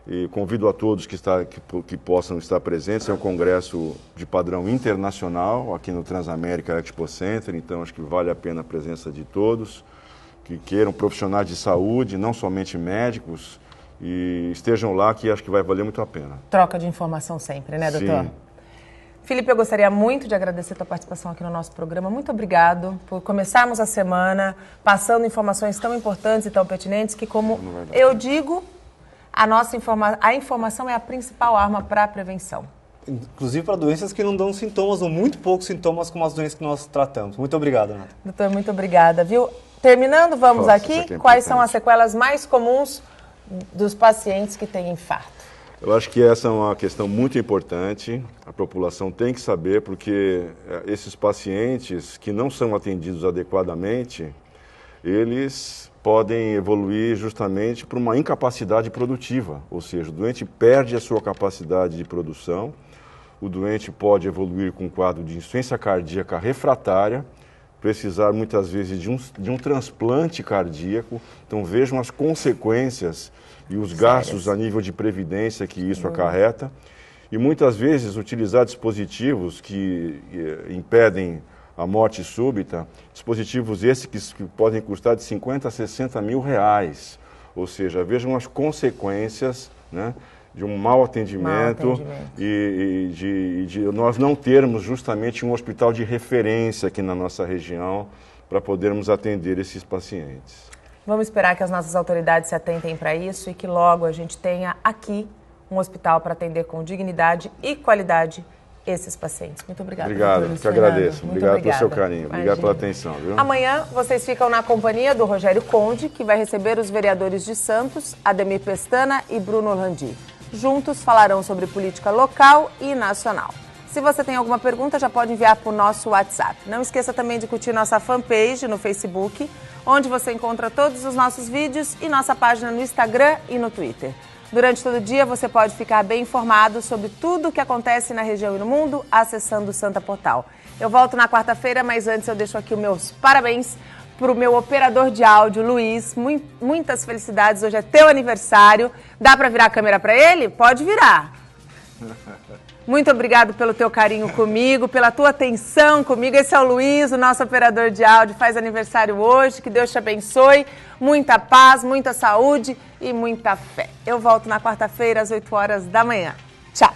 E convido a todos que possam estar presentes. É um congresso de padrão internacional aqui no Transamérica Expo Center. Então acho que vale a pena a presença de todos que queiram, profissionais de saúde, não somente médicos, e estejam lá, que acho que vai valer muito a pena. Troca de informação sempre, né, doutor? Sim. Felipe, eu gostaria muito de agradecer a tua participação aqui no nosso programa. Muito obrigado por começarmos a semana passando informações tão importantes e tão pertinentes que, como eu digo, a informação é a principal arma para a prevenção. Inclusive para doenças que não dão sintomas ou muito poucos sintomas como as doenças que nós tratamos. Muito obrigado, Nata. Doutor, muito obrigada, viu? Terminando, vamos aqui. Quais são as sequelas mais comuns dos pacientes que têm infarto? Eu acho que essa é uma questão muito importante, a população tem que saber, porque esses pacientes que não são atendidos adequadamente, eles podem evoluir justamente para uma incapacidade produtiva, ou seja, o doente perde a sua capacidade de produção, o doente pode evoluir com um quadro de insuficiência cardíaca refratária, precisar muitas vezes de um transplante cardíaco, então vejam as consequências e os gastos a nível de previdência que isso acarreta, e muitas vezes utilizar dispositivos que impedem a morte súbita, dispositivos esses que podem custar de 50 a 60 mil reais, ou seja, vejam as consequências, né, de um mau atendimento, e de nós não termos justamente um hospital de referência aqui na nossa região para podermos atender esses pacientes. Vamos esperar que as nossas autoridades se atentem para isso e que logo a gente tenha aqui um hospital para atender com dignidade e qualidade esses pacientes. Muito obrigada. Obrigado, que agradeço. Obrigado pelo seu carinho. Obrigado pela atenção. Viu? Amanhã vocês ficam na companhia do Rogério Conde, que vai receber os vereadores de Santos, Ademir Pestana e Bruno Orlandi. Juntos falarão sobre política local e nacional. Se você tem alguma pergunta, já pode enviar para o nosso WhatsApp. Não esqueça também de curtir nossa fanpage no Facebook, onde você encontra todos os nossos vídeos, e nossa página no Instagram e no Twitter. Durante todo o dia, você pode ficar bem informado sobre tudo o que acontece na região e no mundo, acessando o Santa Portal. Eu volto na quarta-feira, mas antes eu deixo aqui os meus parabéns para o meu operador de áudio, Luiz. Muitas felicidades, hoje é teu aniversário. Dá para virar a câmera para ele? Pode virar. Muito obrigado pelo teu carinho comigo, pela tua atenção comigo. Esse é o Luiz, o nosso operador de áudio, faz aniversário hoje. Que Deus te abençoe. Muita paz, muita saúde e muita fé. Eu volto na quarta-feira, às 8 horas da manhã. Tchau!